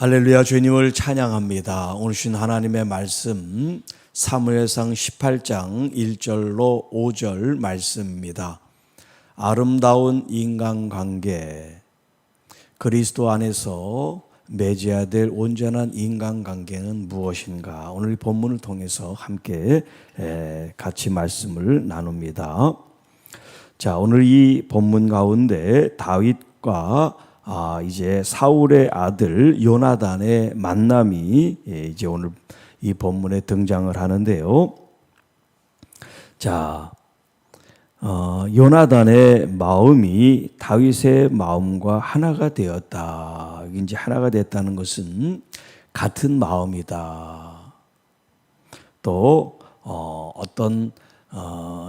할렐루야. 주님을 찬양합니다. 오늘 주신 하나님의 말씀 사무엘상 18장 1절로 5절 말씀입니다. 아름다운 인간관계, 그리스도 안에서 맺어야 될 온전한 인간관계는 무엇인가? 오늘 이 본문을 통해서 함께 같이 말씀을 나눕니다. 자, 오늘 이 본문 가운데 다윗과 이제 사울의 아들 요나단의 만남이 이제 오늘 이 본문에 등장을 하는데요. 자, 요나단의 마음이 다윗의 마음과 하나가 되었다. 이제 하나가 됐다는 것은 같은 마음이다. 또 어떤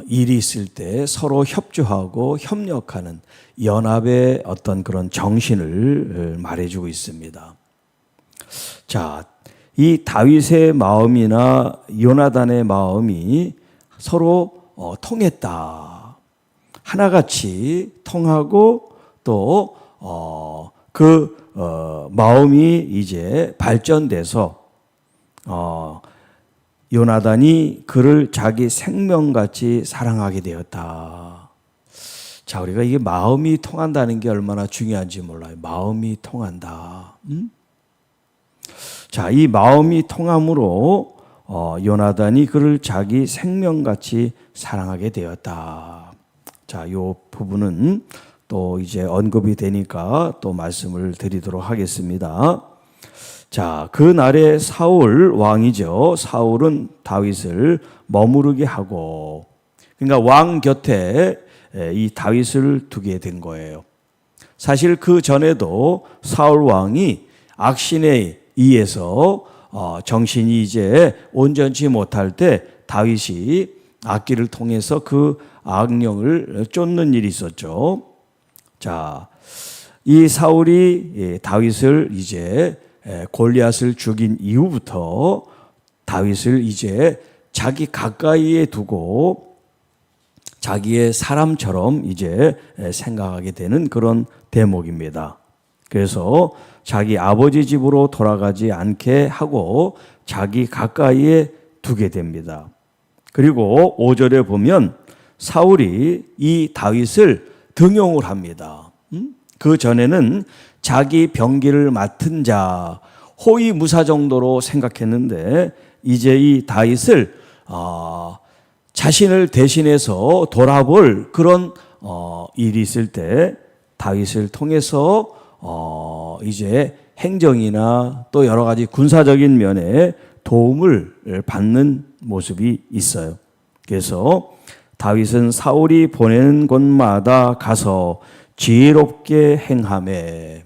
일이 있을 때 서로 협조하고 협력하는 연합의 어떤 그런 정신을 말해주고 있습니다. 자, 이 다윗의 마음이나 요나단의 마음이 서로 통했다. 하나같이 통하고 또 마음이 이제 발전돼서 요나단이 그를 자기 생명같이 사랑하게 되었다. 자, 우리가 이게 마음이 통한다는 게 얼마나 중요한지 몰라요. 마음이 통한다. 자, 이 마음이 통함으로 요나단이 그를 자기 생명같이 사랑하게 되었다. 자, 이 부분은 또 이제 언급이 되니까 또 말씀을 드리도록 하겠습니다. 자, 그 날에 사울 왕이죠. 사울은 다윗을 머무르게 하고, 그러니까 왕 곁에 이 다윗을 두게 된 거예요. 사실 그 전에도 사울 왕이 악신에 의해서 정신이 이제 온전치 못할 때 다윗이 악기를 통해서 그 악령을 쫓는 일이 있었죠. 자, 이 사울이 다윗을 이제 골리앗을 죽인 이후부터 다윗을 이제 자기 가까이에 두고 자기의 사람처럼 이제 생각하게 되는 그런 대목입니다. 그래서 자기 아버지 집으로 돌아가지 않게 하고 자기 가까이에 두게 됩니다. 그리고 5절에 보면 사울이 이 다윗을 등용을 합니다. 그 전에는 자기 병기를 맡은 자, 호위무사 정도로 생각했는데 이제 이 다윗을 자신을 대신해서 돌아볼 그런 일이 있을 때 다윗을 통해서 이제 행정이나 또 여러 가지 군사적인 면에 도움을 받는 모습이 있어요. 그래서 다윗은 사울이 보내는 곳마다 가서 지혜롭게 행하매.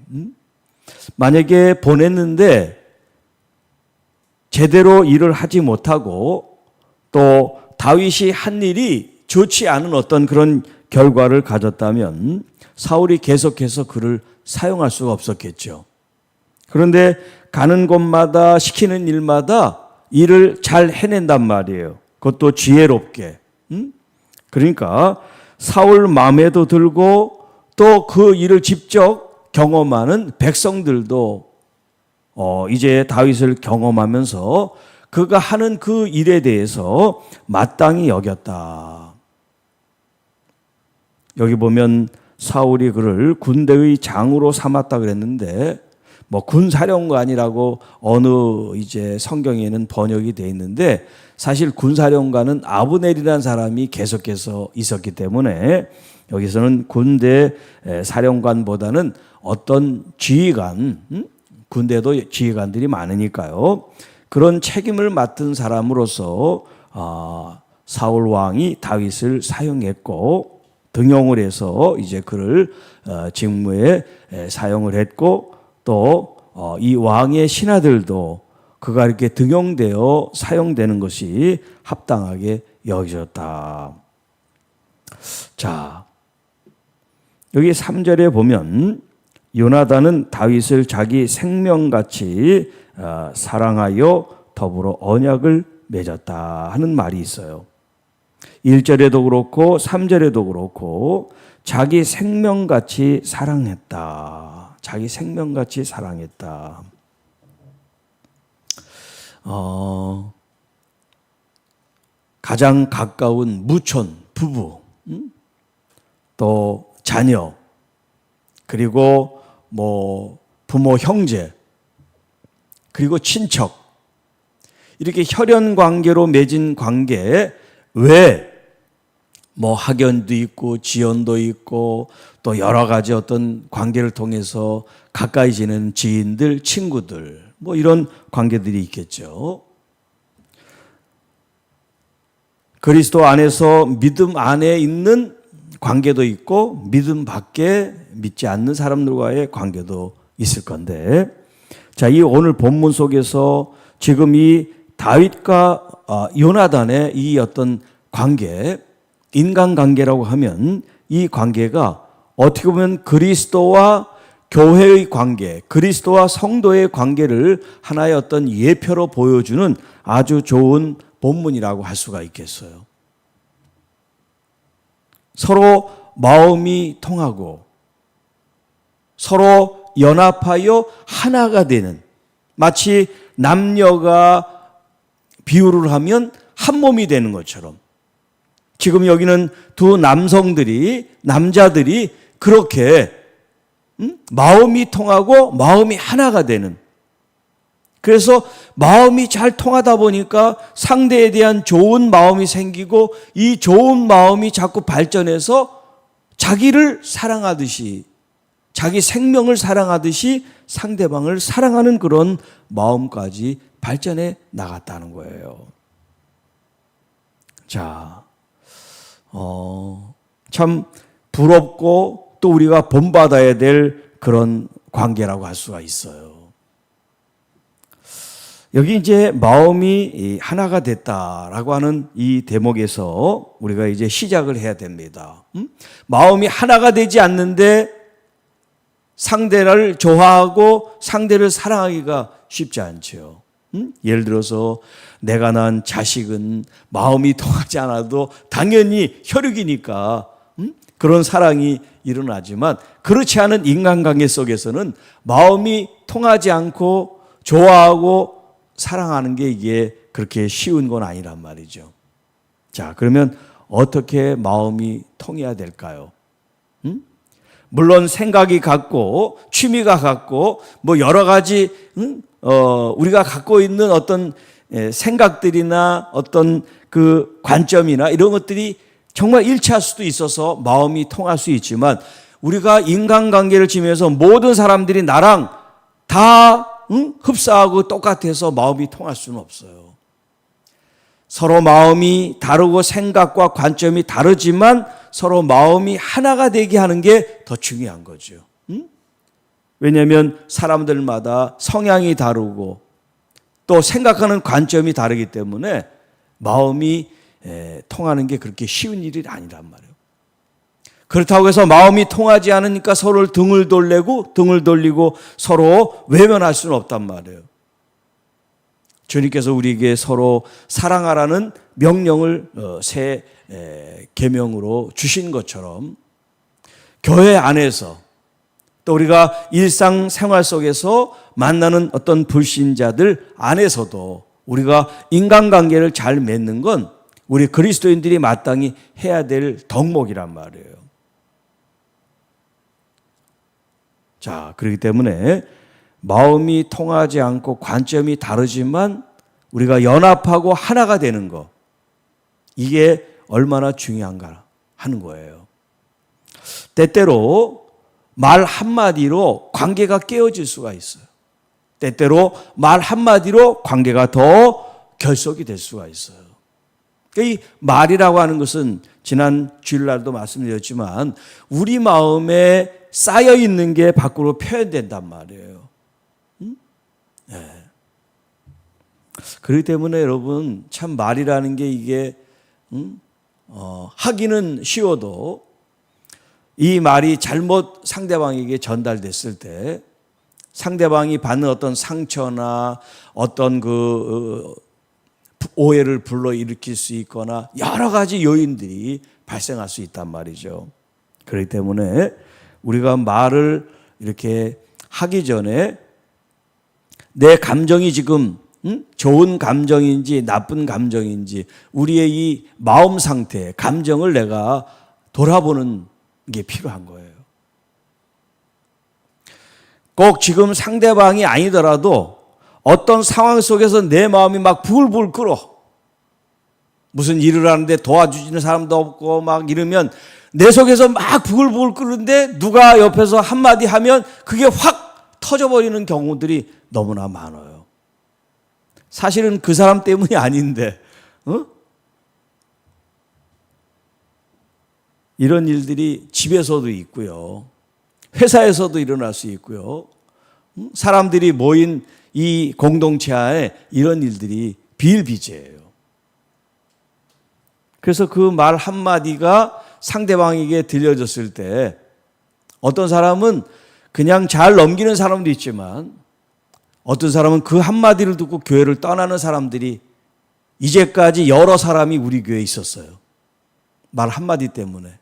만약에 보냈는데 제대로 일을 하지 못하고 또 다윗이 한 일이 좋지 않은 어떤 그런 결과를 가졌다면 사울이 계속해서 그를 사용할 수가 없었겠죠. 그런데 가는 곳마다 시키는 일마다 일을 잘 해낸단 말이에요. 그것도 지혜롭게. 그러니까 사울 마음에도 들고 또 그 일을 직접 경험하는 백성들도 이제 다윗을 경험하면서 그가 하는 그 일에 대해서 마땅히 여겼다. 여기 보면 사울이 그를 군대의 장으로 삼았다 그랬는데 뭐 군사령관이라고 어느 이제 성경에는 번역이 되어 있는데 사실 군사령관은 아브넬이라는 사람이 계속해서 있었기 때문에 여기서는 군대 사령관보다는 어떤 지휘관, 군대도 지휘관들이 많으니까요. 그런 책임을 맡은 사람으로서 사울 왕이 다윗을 사용했고 등용을 해서 이제 그를 직무에 사용을 했고 또 이 왕의 신하들도 그가 이렇게 등용되어 사용되는 것이 합당하게 여겨졌다. 자, 여기 3절에 보면 요나단은 다윗을 자기 생명같이 사랑하여 더불어 언약을 맺었다 하는 말이 있어요. 1절에도 그렇고 3절에도 그렇고 자기 생명같이 사랑했다. 자기 생명같이 사랑했다. 가장 가까운 무촌, 부부, 또 자녀, 그리고 뭐 부모, 형제, 그리고 친척, 이렇게 혈연 관계로 맺은 관계 외에 뭐 학연도 있고 지연도 있고 또 여러 가지 어떤 관계를 통해서 가까이 지내는 지인들, 친구들, 뭐 이런 관계들이 있겠죠. 그리스도 안에서 믿음 안에 있는 관계도 있고 믿음 밖에 믿지 않는 사람들과의 관계도 있을 건데, 자, 이 오늘 본문 속에서 지금 이 다윗과 요나단의 이 어떤 관계, 인간관계라고 하면 이 관계가 어떻게 보면 그리스도와 교회의 관계, 그리스도와 성도의 관계를 하나의 어떤 예표로 보여주는 아주 좋은 본문이라고 할 수가 있겠어요. 서로 마음이 통하고 서로 연합하여 하나가 되는, 마치 남녀가 비유를 하면 한 몸이 되는 것처럼 지금 여기는 두 남자들이 그렇게 마음이 통하고 마음이 하나가 되는, 그래서 마음이 잘 통하다 보니까 상대에 대한 좋은 마음이 생기고 이 좋은 마음이 자꾸 발전해서 자기를 사랑하듯이, 자기 생명을 사랑하듯이 상대방을 사랑하는 그런 마음까지 발전해 나갔다는 거예요. 자, 참 부럽고 또 우리가 본받아야 될 그런 관계라고 할 수가 있어요. 여기 이제 마음이 하나가 됐다라고 하는 이 대목에서 우리가 이제 시작을 해야 됩니다. 마음이 하나가 되지 않는데 상대를 좋아하고 상대를 사랑하기가 쉽지 않죠. 예를 들어서 내가 낳은 자식은 마음이 통하지 않아도 당연히 혈육이니까 그런 사랑이 일어나지만, 그렇지 않은 인간관계 속에서는 마음이 통하지 않고 좋아하고 사랑하는 게 이게 그렇게 쉬운 건 아니란 말이죠. 자, 그러면 어떻게 마음이 통해야 될까요? 물론 생각이 같고 취미가 같고 뭐 여러 가지 우리가 갖고 있는 어떤 생각들이나 어떤 그 관점이나 이런 것들이 정말 일치할 수도 있어서 마음이 통할 수 있지만, 우리가 인간관계를 지면서 모든 사람들이 나랑 다 흡사하고 똑같아서 마음이 통할 수는 없어요. 서로 마음이 다르고 생각과 관점이 다르지만 서로 마음이 하나가 되게 하는 게 더 중요한 거죠. 왜냐하면 사람들마다 성향이 다르고 또 생각하는 관점이 다르기 때문에 마음이 통하는 게 그렇게 쉬운 일이 아니란 말이에요. 그렇다고 해서 마음이 통하지 않으니까 서로를 등을 돌리고 서로 외면할 수는 없단 말이에요. 주님께서 우리에게 서로 사랑하라는 명령을 새 계명으로 주신 것처럼 교회 안에서 또 우리가 일상생활 속에서 만나는 어떤 불신자들 안에서도 우리가 인간관계를 잘 맺는 건 우리 그리스도인들이 마땅히 해야 될 덕목이란 말이에요. 자, 그렇기 때문에 마음이 통하지 않고 관점이 다르지만 우리가 연합하고 하나가 되는 거, 이게 얼마나 중요한가 하는 거예요. 때때로 말 한마디로 관계가 깨어질 수가 있어요. 때때로 말 한마디로 관계가 더 결속이 될 수가 있어요. 이 말이라고 하는 것은 지난 주일날도 말씀드렸지만 우리 마음에 쌓여 있는 게 밖으로 표현된단 말이에요. 네. 그렇기 때문에 여러분, 참 말이라는 게 이게 하기는 쉬워도 이 말이 잘못 상대방에게 전달됐을 때 상대방이 받는 어떤 상처나 어떤 그 오해를 불러일으킬 수 있거나 여러 가지 요인들이 발생할 수 있단 말이죠. 그렇기 때문에 우리가 말을 이렇게 하기 전에 내 감정이 지금 좋은 감정인지 나쁜 감정인지 우리의 이 마음 상태, 감정을 내가 돌아보는 게 필요한 거예요. 꼭 지금 상대방이 아니더라도 어떤 상황 속에서 내 마음이 막 불불 끓어. 무슨 일을 하는데 도와주시는 사람도 없고 막 이러면 내 속에서 막 부글부글 끓는데 누가 옆에서 한마디 하면 그게 확 터져버리는 경우들이 너무나 많아요. 사실은 그 사람 때문이 아닌데, 이런 일들이 집에서도 있고요. 회사에서도 일어날 수 있고요. 사람들이 모인 이 공동체 안에 이런 일들이 비일비재해요. 그래서 그 말 한마디가 상대방에게 들려졌을 때 어떤 사람은 그냥 잘 넘기는 사람도 있지만 어떤 사람은 그 한마디를 듣고 교회를 떠나는 사람들이 이제까지 여러 사람이 우리 교회에 있었어요. 말 한마디 때문에.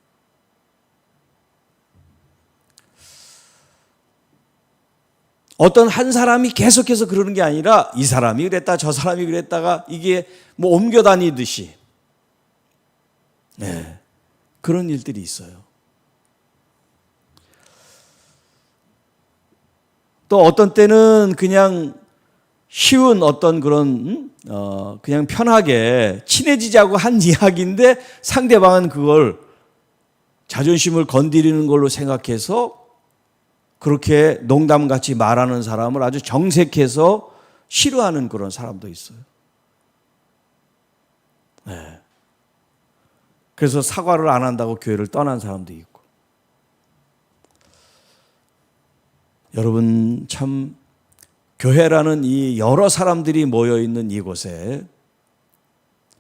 어떤 한 사람이 계속해서 그러는 게 아니라 이 사람이 그랬다 저 사람이 그랬다가 이게 뭐 옮겨 다니듯이 그런 일들이 있어요. 또 어떤 때는 그냥 쉬운 어떤 그런 그냥 편하게 친해지자고 한 이야기인데 상대방은 그걸 자존심을 건드리는 걸로 생각해서 그렇게 농담같이 말하는 사람을 아주 정색해서 싫어하는 그런 사람도 있어요. 네. 그래서 사과를 안 한다고 교회를 떠난 사람도 있고. 여러분 참 교회라는 이 여러 사람들이 모여 있는 이곳에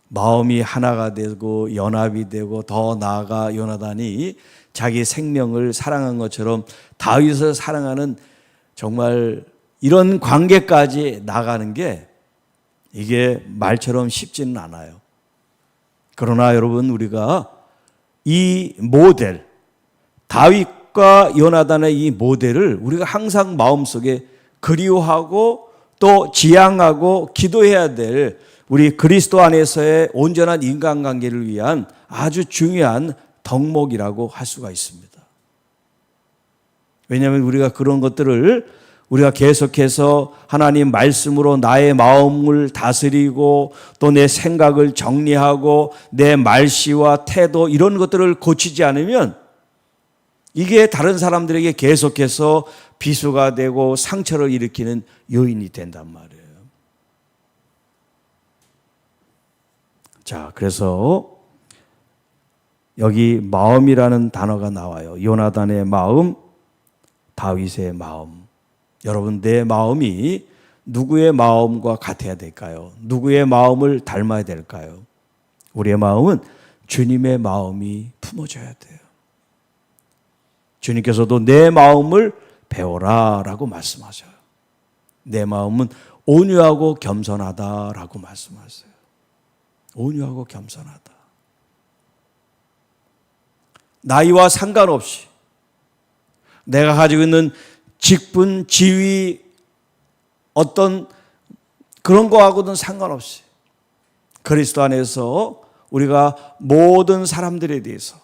마음이 하나가 되고 연합이 되고 더 나아가 요나단이 자기 생명을 사랑한 것처럼 다윗을 사랑하는 정말 이런 관계까지 나가는 게 이게 말처럼 쉽지는 않아요. 그러나 여러분 우리가 이 모델 다윗과 요나단의 이 모델을 우리가 항상 마음속에 그리워하고 또 지향하고 기도해야 될 우리 그리스도 안에서의 온전한 인간관계를 위한 아주 중요한 덕목이라고 할 수가 있습니다. 왜냐하면 우리가 그런 것들을 우리가 계속해서 하나님 말씀으로 나의 마음을 다스리고 또 내 생각을 정리하고 내 말씨와 태도 이런 것들을 고치지 않으면 이게 다른 사람들에게 계속해서 비수가 되고 상처를 일으키는 요인이 된단 말이에요. 자, 그래서 여기 마음이라는 단어가 나와요. 요나단의 마음, 다윗의 마음. 여러분 내 마음이 누구의 마음과 같아야 될까요? 누구의 마음을 닮아야 될까요? 우리의 마음은 주님의 마음이 품어져야 돼요. 주님께서도 내 마음을 배워라 라고 말씀하셔요. 내 마음은 온유하고 겸손하다라고 말씀하세요. 온유하고 겸손하다. 나이와 상관없이 내가 가지고 있는 직분, 지위, 어떤 그런 거하고는 상관없이 그리스도 안에서 우리가 모든 사람들에 대해서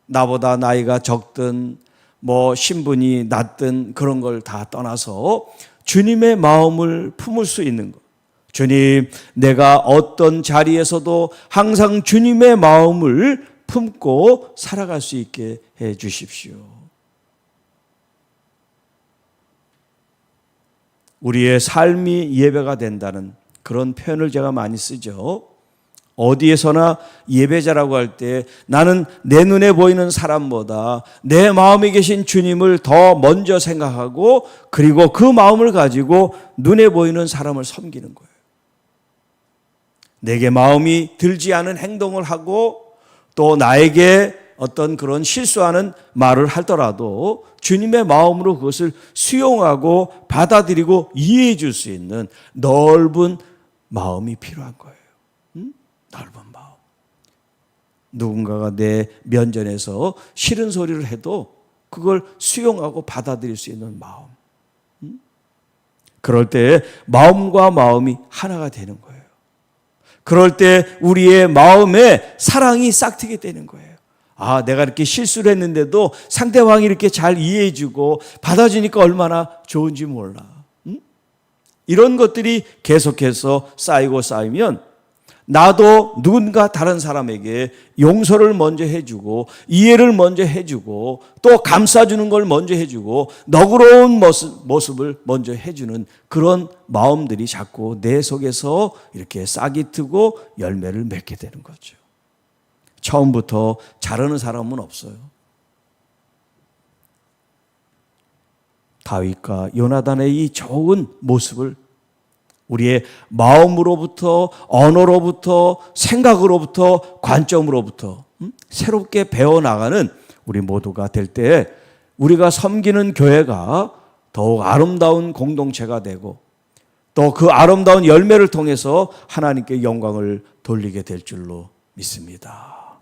나보다 나이가 적든 뭐 신분이 낮든 그런 걸 다 떠나서 주님의 마음을 품을 수 있는 것. 주님, 내가 어떤 자리에서도 항상 주님의 마음을 품고 살아갈 수 있게 해 주십시오. 우리의 삶이 예배가 된다는 그런 표현을 제가 많이 쓰죠. 어디에서나 예배자라고 할 때 나는 내 눈에 보이는 사람보다 내 마음에 계신 주님을 더 먼저 생각하고 그리고 그 마음을 가지고 눈에 보이는 사람을 섬기는 거예요. 내게 마음이 들지 않은 행동을 하고 또 나에게 어떤 그런 실수하는 말을 하더라도 주님의 마음으로 그것을 수용하고 받아들이고 이해해 줄 수 있는 넓은 마음이 필요한 거예요. 넓은 마음. 누군가가 내 면전에서 싫은 소리를 해도 그걸 수용하고 받아들일 수 있는 마음. 그럴 때 마음과 마음이 하나가 되는 거예요. 그럴 때 우리의 마음에 사랑이 싹트게 되는 거예요. 아, 내가 이렇게 실수를 했는데도 상대방이 이렇게 잘 이해해주고 받아주니까 얼마나 좋은지 몰라. 이런 것들이 계속해서 쌓이면 나도 누군가 다른 사람에게 용서를 먼저 해주고 이해를 먼저 해주고 또 감싸주는 걸 먼저 해주고 너그러운 모습을 먼저 해주는 그런 마음들이 자꾸 내 속에서 이렇게 싹이 트고 열매를 맺게 되는 거죠. 처음부터 잘하는 사람은 없어요. 다윗과 요나단의 이 좋은 모습을 우리의 마음으로부터, 언어로부터, 생각으로부터, 관점으로부터 새롭게 배워나가는 우리 모두가 될 때 우리가 섬기는 교회가 더욱 아름다운 공동체가 되고 또 그 아름다운 열매를 통해서 하나님께 영광을 돌리게 될 줄로 믿습니다.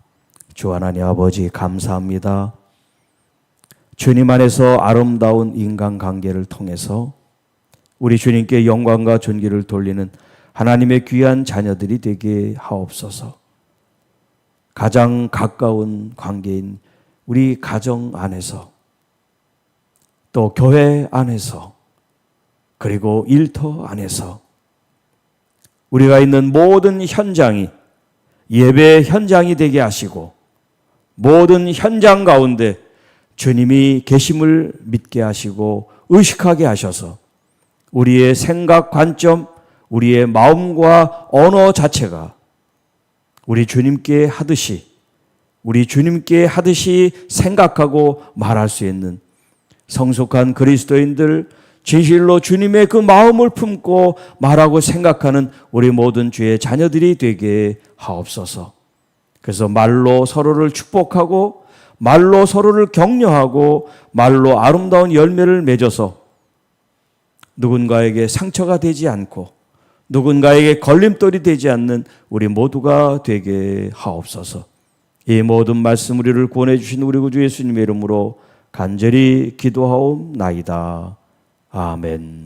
주 하나님 아버지 감사합니다. 주님 안에서 아름다운 인간관계를 통해서 우리 주님께 영광과 존귀를 돌리는 하나님의 귀한 자녀들이 되게 하옵소서. 가장 가까운 관계인 우리 가정 안에서 또 교회 안에서 그리고 일터 안에서 우리가 있는 모든 현장이 예배 현장이 되게 하시고 모든 현장 가운데 주님이 계심을 믿게 하시고 의식하게 하셔서 우리의 생각, 관점, 우리의 마음과 언어 자체가 우리 주님께 하듯이 생각하고 말할 수 있는 성숙한 그리스도인들, 진실로 주님의 그 마음을 품고 말하고 생각하는 우리 모든 주의 자녀들이 되게 하옵소서. 그래서 말로 서로를 축복하고 말로 서로를 격려하고 말로 아름다운 열매를 맺어서 누군가에게 상처가 되지 않고 누군가에게 걸림돌이 되지 않는 우리 모두가 되게 하옵소서. 이 모든 말씀 우리를 구원해 주신 우리 구주 예수님의 이름으로 간절히 기도하옵나이다. 아멘.